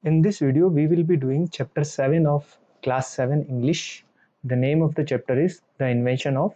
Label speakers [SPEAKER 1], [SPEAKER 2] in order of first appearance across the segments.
[SPEAKER 1] In this video, we will be doing chapter 7 of class 7 English. The name of the chapter is The Invention of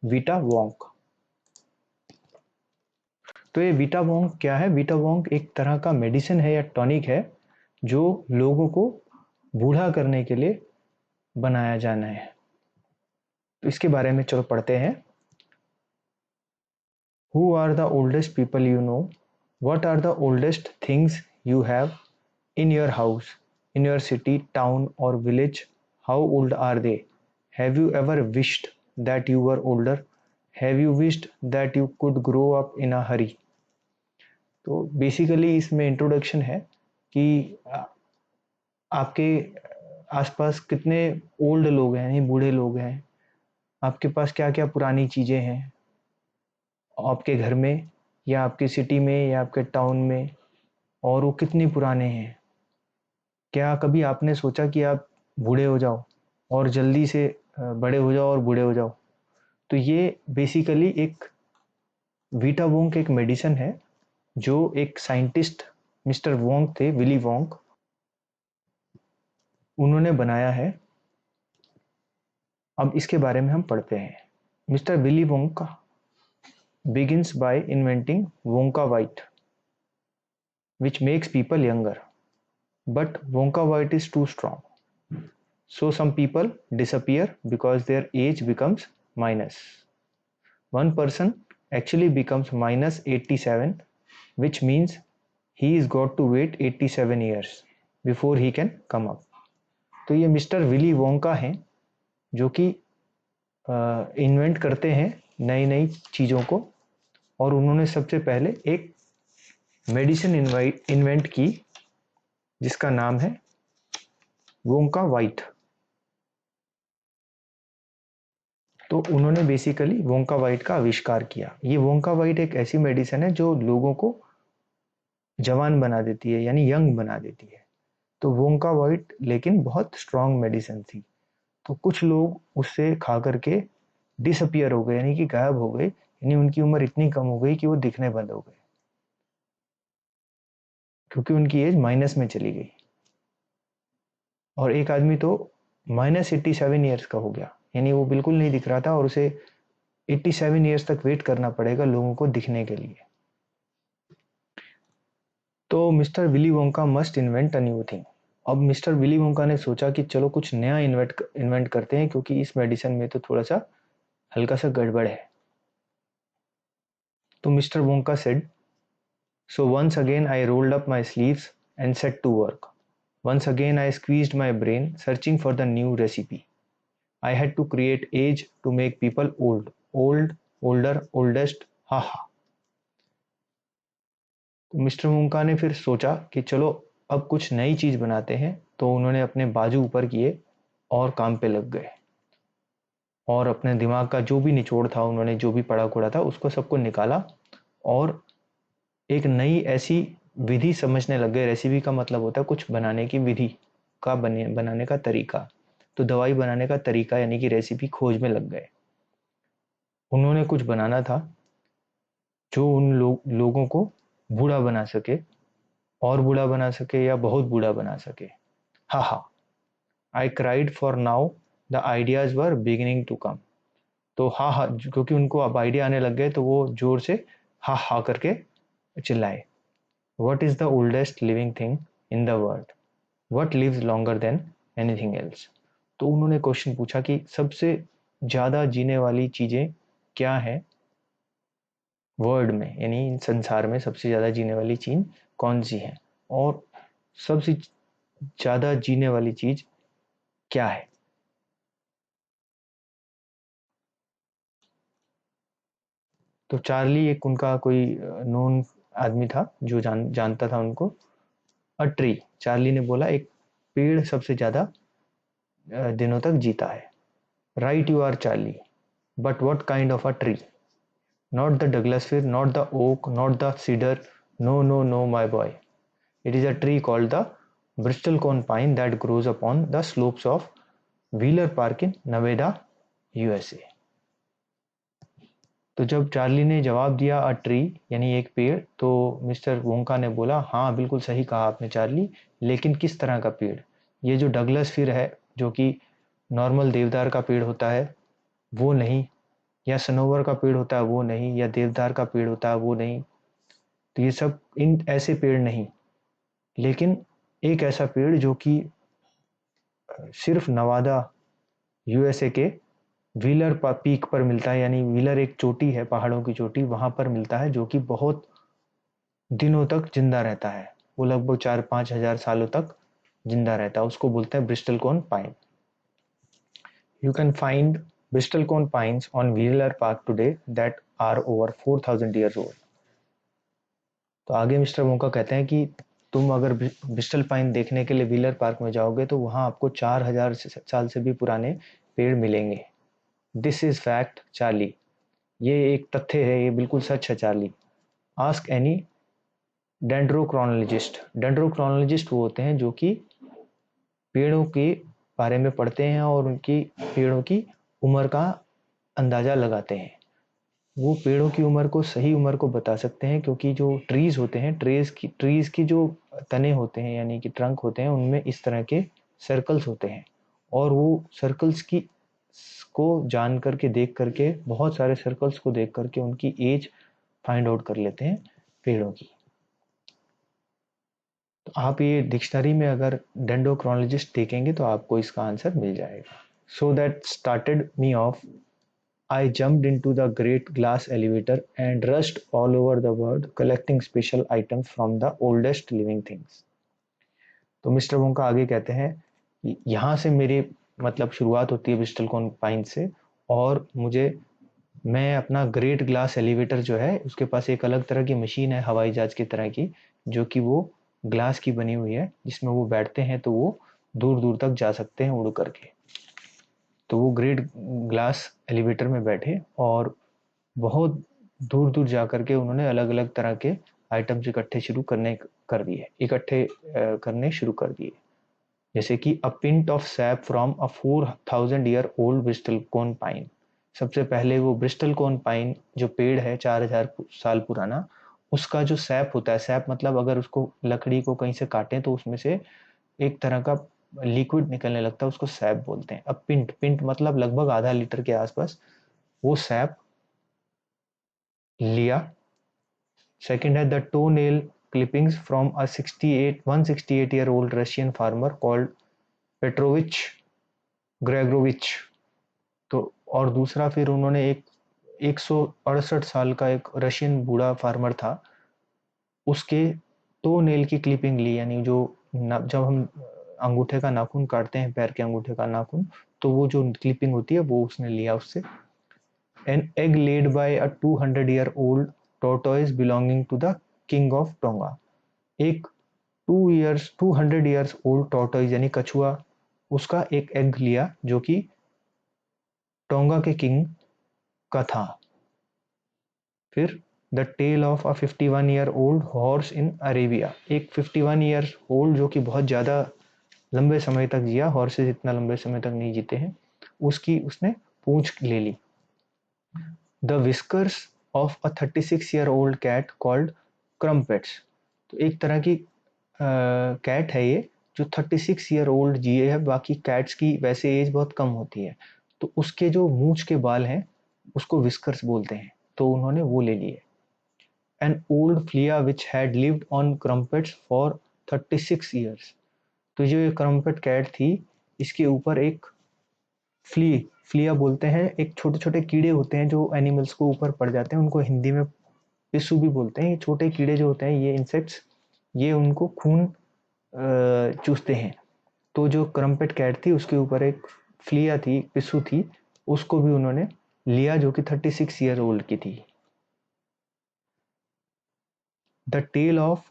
[SPEAKER 1] Vita Wonk. तो ये Vita वोंक क्या है? Vita वोंक एक तरह का medicine है या टॉनिक है जो लोगों को बूढ़ा करने के लिए बनाया जाना है। तो इसके बारे में चलो पढ़ते हैं। Who are the oldest people you know? What are the oldest things you have in your house, in your city, town or village? How old are they? Have you ever wished that you were older? Have you wished that you could grow up in a hurry? तो basically इसमें introduction है कि आपके आसपास कितने old लोग हैं, यानी बूढ़े लोग हैं, आपके पास क्या क्या पुरानी चीज़ें हैं आपके घर में या आपकी सिटी में या आपके टाउन में, और वो कितने पुराने हैं। क्या कभी आपने सोचा कि आप बूढ़े हो जाओ और जल्दी से बड़े हो जाओ और बूढ़े हो जाओ? तो ये बेसिकली एक वीटा वोंक एक मेडिसिन है जो एक साइंटिस्ट मिस्टर वोंक थे, विली वोंक, उन्होंने बनाया है। अब इसके बारे में हम पढ़ते हैं। Mister Willy Wonka begins by inventing Wonka White, which makes people younger. But Wonka White is too strong. So some people disappear because their age becomes minus. One person actually becomes minus 87, which means he is got to wait 87 years before he can come up. तो ये mister Willy Wonka हैं जो कि invent करते हैं नई नई चीज़ों को, और उन्होंने सबसे पहले एक मेडिसिन इन्वेंट की जिसका नाम है वोंका वाइट। तो उन्होंने बेसिकली वोंका वाइट का आविष्कार किया। ये वोंका वाइट एक ऐसी मेडिसिन है जो लोगों को जवान बना देती है, यानी यंग बना देती है। तो वोंका वाइट लेकिन बहुत स्ट्रांग मेडिसिन थी, तो कुछ लोग उससे खा करके डिसअपियर हो गए, यानी कि गायब हो गए, यानी उनकी उम्र इतनी कम हो गई कि वो दिखने बंद हो गए क्योंकि उनकी एज माइनस में चली गई। और एक आदमी तो माइनस 87 ईयर्स का हो गया, यानी वो बिल्कुल नहीं दिख रहा था और उसे 87 ईयर्स तक वेट करना पड़ेगा लोगों को दिखने के लिए। तो mister Willy Wonka must invent a new thing. अब मिस्टर विली वोंका ने सोचा कि चलो कुछ नया इन्वेंट करते हैं, क्योंकि इस मेडिसिन में तो थोड़ा सा हल्का सा गड़बड़ है। तो mister Wonka said, so once again I rolled up my sleeves and set to work. Once again I squeezed my brain searching for the new recipe. I had to create age to make people old. Old, older, oldest, ha ha. तो mister Wonka ने फिर सोचा कि चलो अब कुछ नई चीज बनाते हैं। तो उन्होंने अपने बाजू ऊपर किए और काम पे लग गए, और अपने दिमाग का जो भी निचोड़ था, उन्होंने जो भी पड़ा कुड़ा था उसको सबको निकाला और एक नई ऐसी विधि समझने लग गए। रेसिपी का मतलब होता है कुछ बनाने की विधि का, बनाने का तरीका। तो दवाई बनाने का तरीका यानी कि रेसिपी खोज में लग गए। उन्होंने कुछ बनाना था जो उन लोगों को बूढ़ा बना सके, और बूढ़ा बना सके या बहुत बूढ़ा बना सके। हा हा, I cried for now the ideas were beginning to come. तो हा हा, क्योंकि उनको अब आइडिया आने लग गए तो वो जोर से हा हा करके चिल्लाए। What is the oldest living thing in the world? What lives longer than anything else? तो उन्होंने क्वेश्चन पूछा कि सबसे ज्यादा जीने वाली चीजें क्या है वर्ल्ड में, यानी संसार में सबसे ज्यादा जीने वाली चीज कौन सी है, और सबसे ज्यादा जीने वाली चीज क्या है। तो चार्ली एक उनका कोई नोन आदमी था जो जानता था उनको। अ ट्री, चार्ली ने बोला एक पेड़ सबसे ज्यादा दिनों तक जीता है। Right you are Charlie, but what kind of a tree? Not the Douglas fir, not the oak, not the cedar. No, no, no, my boy. It is a tree called the bristlecone pine that grows upon the slopes of Wheeler Park in Nevada, USA. तो जब Charlie ने जवाब दिया a tree यानी एक पेड़, तो mister Wonka ने बोला हाँ बिल्कुल सही कहा आपने चार्ली, लेकिन किस तरह का पेड़? ये जो डगलस फिर है जो कि नॉर्मल देवदार का पेड़ होता है वो नहीं, या सनोवर का पेड़ होता है वो नहीं, या देवदार का पेड़ होता है वो नहीं, तो ये सब इन ऐसे पेड़ नहीं, लेकिन एक ऐसा पेड़ जो कि सिर्फ नवादा यूएसए के व्हीलर पीक पर मिलता है, यानी व्हीलर एक चोटी है पहाड़ों की चोटी, वहां पर मिलता है, जो कि बहुत दिनों तक जिंदा रहता है। वो लगभग 4-5 हजार सालों तक जिंदा रहता है, उसको बोलते हैं bristlecone pine. You can find bristlecone pines on Wheeler Park today that are over 4000 years old। तो आगे मिस्टर मोका कहते हैं कि तुम अगर ब्रिस्टल पाइन देखने के लिए व्हीलर पार्क में जाओगे तो वहां आपको 4000 साल से भी पुराने पेड़ मिलेंगे। दिस इज फैक्ट चार्ली, ये एक तथ्य है, ये बिल्कुल सच है Charlie. Ask any dendrochronologist. Dendrochronologist वो होते हैं जो कि पेड़ों के बारे में पढ़ते हैं और उनकी पेड़ों की उम्र का अंदाजा लगाते हैं। वो पेड़ों की उम्र को, सही उम्र को बता सकते हैं, क्योंकि जो ट्रीज होते हैं, ट्रीज की जो तने होते हैं यानी कि ट्रंक होते हैं, उनमें इस तरह के सर्कल्स होते हैं, और वो सर्कल्स की को जान करके, देख करके, बहुत सारे सर्कल्स को देख करके उनकी एज फाइंड आउट कर लेते हैं पेड़ों की। तो आप ये डिक्शनरी में अगर डेंड्रोक्रोनोलॉजिस्ट देखेंगे तो आपको इसका आंसर मिल जाएगा। So that started me of, I jumped into the great glass elevator and rushed all over the world collecting special items from the oldest living things। तो मिस्टर वोंका आगे कहते हैं यहाँ से मेरी मतलब शुरुआत होती है ब्रिस्टल कॉन पाइन से, और मैं अपना ग्रेट ग्लास एलिवेटर जो है, उसके पास एक अलग तरह की मशीन है हवाई जहाज की तरह की, जो कि वो ग्लास की बनी हुई है, जिसमें वो बैठते हैं तो वो दूर दूर तक जा सकते हैं उड़ करके। तो वो ग्रेट ग्लास एलिवेटर में बैठे और बहुत दूर दूर जा करके उन्होंने अलग अलग तरह के आइटम्स इकट्ठे करने शुरू कर दिए। जैसे कि a pint of sap from a 4000 year old bristlecone pine. सबसे पहले वो ब्रिस्टल कोन पाइन जो पेड़ है 4000 साल पुराना, उसका जो सैप होता है, सैप मतलब अगर उसको लकड़ी को कहीं से काटें तो उसमें से एक तरह का लिक्विड निकलने लगता है, उसको सैप बोलते हैं। अब पिंट मतलब लगभग आधा लीटर के आसपास वो सैप लिया। सेकंड है the toenail clippings from a 168-year-old Russian farmer called Petrovich Gregovich. तो और दूसरा फिर उन्होंने एक 168 साल का एक रशियन बूढ़ा फार्मर था, उसके टो नेल की क्लिपिंग ली, यानी जो जब हम अंगूठे का नाखून काटते हैं, पैर के अंगूठे का नाखून, तो वो जो क्लिपिंग होती है वो उसने लिया उससे। An egg laid by a 200-year-old tortoise belonging to the king of Tonga। एक 200 years old tortoise यानी कछुआ, उसका एक एग लिया जो कि टोंगा के किंग का था। फिर the tale of a 51-year-old horse in Arabia. एक 51 ईयर ओल्ड जो कि बहुत ज़्यादा लंबे समय तक जिया, हॉर्सेस इतना लंबे समय तक नहीं जीते हैं, उसकी उसने पूंछ ले ली। The whiskers of a 36-year-old cat called Crumpets. तो एक तरह की कैट है ये जो 36 ईयर ओल्ड जिए है, बाकी कैट्स की वैसे एज बहुत कम होती है, तो उसके जो मूछ के बाल हैं उसको विस्कर्स बोलते हैं, तो उन्होंने वो ले लिए। An old flea which had lived on Crumpets for 36 years। तो जो ये क्रम्पेट कैट थी, इसके ऊपर एक फ्लिया बोलते हैं, एक छोटे छोटे कीड़े होते हैं जो एनिमल्स को ऊपर पड़ जाते हैं, उनको हिंदी में पिस्सू भी बोलते हैं। ये छोटे कीड़े जो होते हैं, ये इंसेक्ट्स, ये उनको खून चूसते हैं। तो जो क्रम्पेट कैट थी उसके ऊपर एक फ्लिया थी, पिस्सू थी, उसको भी उन्होंने लिया जो कि 36 ईयर ओल्ड की थी। The tale of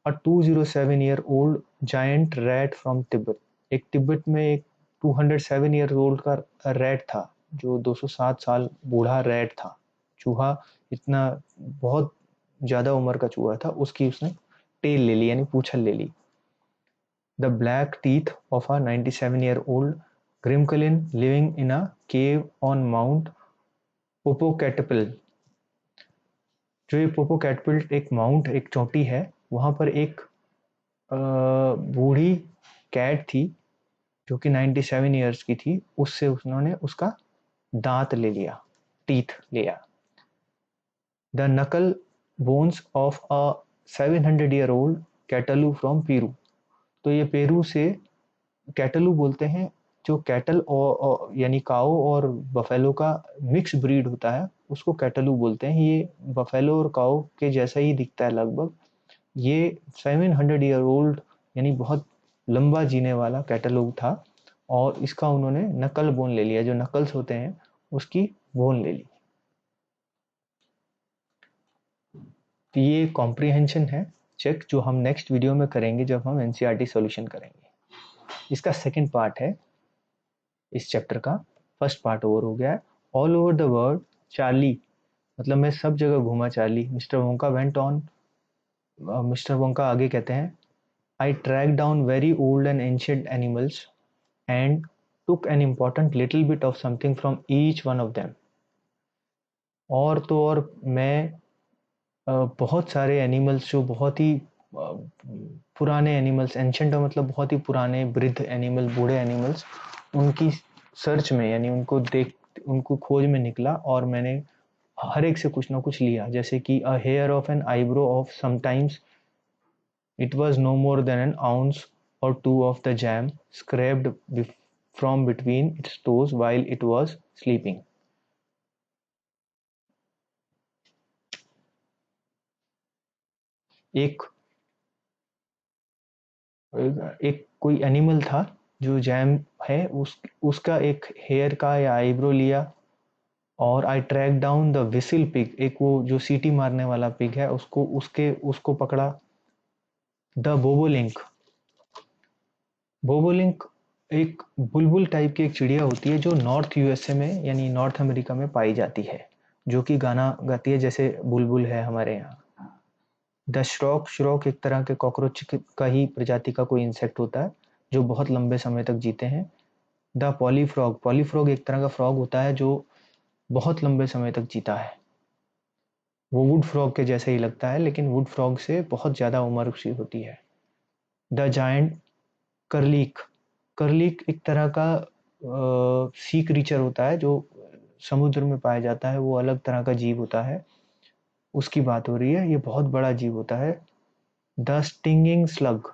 [SPEAKER 1] a 207-year-old giant rat from Tibet. एक तिब्बत में एक 207 ईयर ओल्ड का रैट था, जो 207 साल बूढ़ा रैट था, चूहा, इतना बहुत ज्यादा उम्र का चूहा था, उसकी उसने टेल ले ली यानी पूंछल ले ली। The black teeth of a 97-year-old Grimalkin living in a cave on Mount Popocatepetl. जो ये पोपोकैटपिल्ट एक माउंट, एक चोटी है, वहाँ पर एक बूढ़ी कैट थी जो कि 97 ईयर्स की थी। उससे उन्होंने उसका दांत ले लिया, टीथ लिया। The knucklebones of a 700-year-old Catalou from Peru. तो ये पेरू से कैटलू बोलते हैं, जो कैटल और यानी काओ और बफेलो का मिक्स ब्रीड होता है उसको कैटलू बोलते हैं। ये बफेलो और काओ के जैसा ही दिखता है लगभग। ये 700 ईयर ओल्ड यानी बहुत लंबा जीने वाला कैटलॉग था, और इसका उन्होंने नकल बोन ले लिया, जो नकल्स होते हैं उसकी बोन ले ली। तो ये कॉम्प्रिहेंशन है चेक, जो हम नेक्स्ट वीडियो में करेंगे जब हम एनसीईआरटी सॉल्यूशन करेंगे। इसका सेकंड पार्ट है इस चैप्टर का। फर्स्ट पार्ट ओवर हो गया है। All over the world Charlie, मतलब मैं सब जगह घूमा Charlie. Mister Wonka went on, Mister Wonka आगे कहते हैं, I track down very old and ancient animals and took an important little bit of something from each one of them। और तो और मैं बहुत सारे एनिमल्स जो बहुत ही पुराने एनिमल्स, एंशंट मतलब बहुत ही पुराने, वृद्ध एनिमल, बूढ़े एनिमल्स, उनकी सर्च में यानी उनको देख, उनको खोज में निकला, और मैंने हर एक से कुछ ना कुछ लिया। जैसे कि a hair of an eyebrow of sometimes it was no more than an ounce or two of the jam scraped from between its toes while it was sleeping। एक एक कोई एनिमल था जो जैम है, उसका एक हेयर का या आईब्रो लिया, और I track down the whistle pig, एक वो जो सीटी मारने वाला पिग है, उसको पकड़ा। द बोबोलिंक, बोबोलिंक एक बुलबुल टाइप की एक चिड़िया होती है जो नॉर्थ यूएसए में यानी नॉर्थ अमेरिका में पाई जाती है, जो कि गाना गाती है जैसे बुलबुल है हमारे यहाँ। द श्रॉक, श्रॉक एक तरह के कॉकरोच का ही प्रजाति का कोई इंसेक्ट होता है जो बहुत लंबे समय तक जीते हैं। द पॉलीफ्रॉग, पॉलीफ्रॉग एक तरह का फ्रॉग होता है जो बहुत लंबे समय तक जीता है। वो वुड फ्रॉग के जैसे ही लगता है, लेकिन वुड फ्रॉग से बहुत ज़्यादा उम्र उसकी होती है। द जायंट करलीक, करलीक एक तरह का सी क्रीचर होता है जो समुद्र में पाया जाता है, वो अलग तरह का जीव होता है, उसकी बात हो रही है। ये बहुत बड़ा जीव होता है। द स्टिंगिंग स्लग,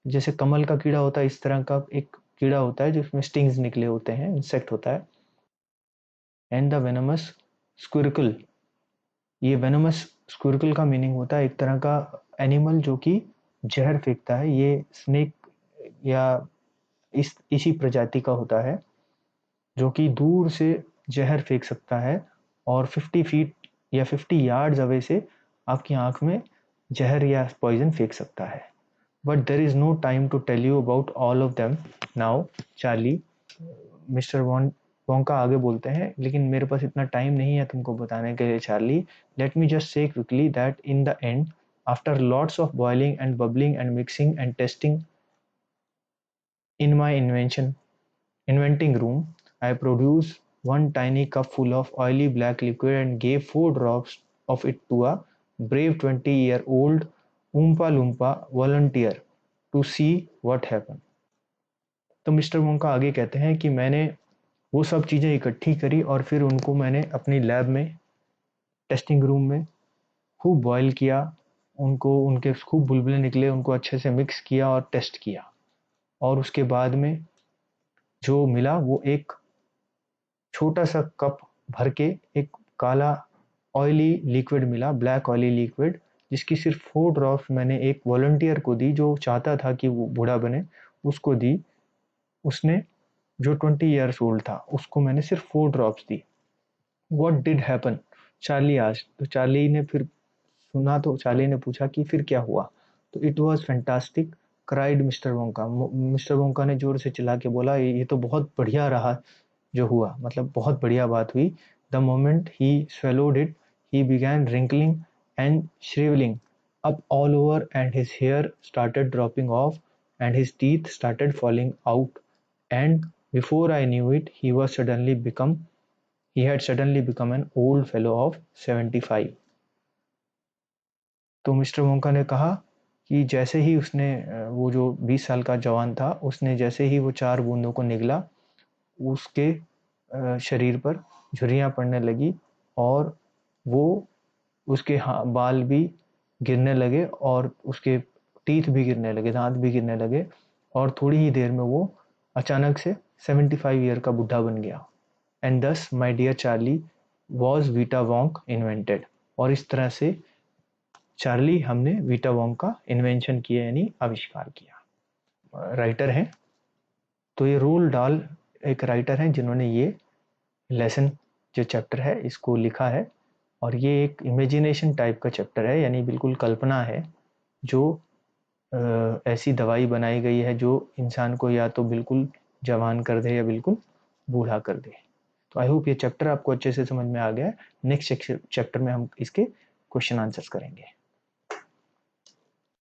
[SPEAKER 1] जैसे कमल का कीड़ा होता है, इस तरह का एक कीड़ा होता है जिसमें स्टिंग्स निकले होते हैं, इंसेक्ट होता है। एंड द वेनमस स्क्विरकल, ये वेनमस स्क्विरकल का मीनिंग होता है एक तरह का एनिमल जो कि जहर फेंकता है। ये स्नेक या इसी प्रजाति का होता है जो कि दूर से जहर फेंक सकता है, और 50 फीट या 50 यार्ड्स अवे से आपकी आंख में जहर या पॉइजन फेंक सकता है। But there is no time to tell you about all of them now Charlie. Mister Wonka आगे बोलते हैं, लेकिन मेरे पास इतना टाइम नहीं है तुमको बताने के लिए Charlie. Let me just say quickly that in the end, after lots of boiling and bubbling and mixing and testing in my inventing room, I produced one tiny cup full of oily black liquid and gave 4 drops of it to a brave 20-year-old Oompa Loompa volunteer to see what happened। तो mister Wonka आगे कहते हैं कि मैंने वो सब चीज़ें इकट्ठी करी और फिर उनको मैंने अपनी लैब में, टेस्टिंग रूम में खूब बॉयल किया, उनको उनके खूब बुलबुले निकले, उनको अच्छे से मिक्स किया और टेस्ट किया, और उसके बाद में जो मिला वो एक छोटा सा कप भर के एक काला ऑयली लिक्विड मिला, ब्लैक ऑयली लिक्विड, जिसकी सिर्फ 4 ड्रॉप्स मैंने एक वॉलंटियर को दी जो चाहता था कि वो बूढ़ा बने, उसको दी। उसने, जो 20 ईयर्स ओल्ड था, उसको मैंने सिर्फ 4 drops the. What did happen, Charlie आज, तो चार्ली ने फिर सुना, तो चार्ली ने पूछा कि फिर क्या हुआ। तो it was fantastic, cried mister Wonka. Mister Wonka ने जोर से चिल्ला के बोला, ये तो बहुत बढ़िया रहा जो हुआ, मतलब बहुत बढ़िया बात हुई। The moment he swallowed it, he began wrinkling and shriveling up all over, and his hair started dropping off, and his teeth started falling out, and before I knew it, he had suddenly become an old fellow of 75। तो mister Wonka ने कहा कि जैसे ही उसने वो जो 20 साल का जवान था, उसने जैसे ही वो 4 बूंदों को निगला, उसके शरीर पर झुर्रियाँ पड़ने लगी और वो उसके बाल भी गिरने लगे और उसके टीथ भी गिरने लगे, दांत भी गिरने लगे, और थोड़ी ही देर में वो अचानक से 75 ईयर का बुढ़ा बन गया। And this my dear Charlie was Vita Wonk invented. और इस तरह से चार्ली हमने वीटा वोंक का इन्वेंशन किया, यानी आविष्कार किया। राइटर हैं, तो ये रोल डाल एक राइटर हैं जिन्होंने ये लेसन जो चैप्टर है इसको लिखा है। और ये एक इमेजिनेशन टाइप का चैप्टर है, यानी बिल्कुल कल्पना है, जो ऐसी दवाई बनाई गई है जो इंसान को या तो बिल्कुल जवान कर दे या बिल्कुल बूढ़ा कर दे। तो आई होप ये चैप्टर आपको अच्छे से समझ में आ गया है। नेक्स्ट चैप्टर में हम इसके क्वेश्चन आंसर्स करेंगे।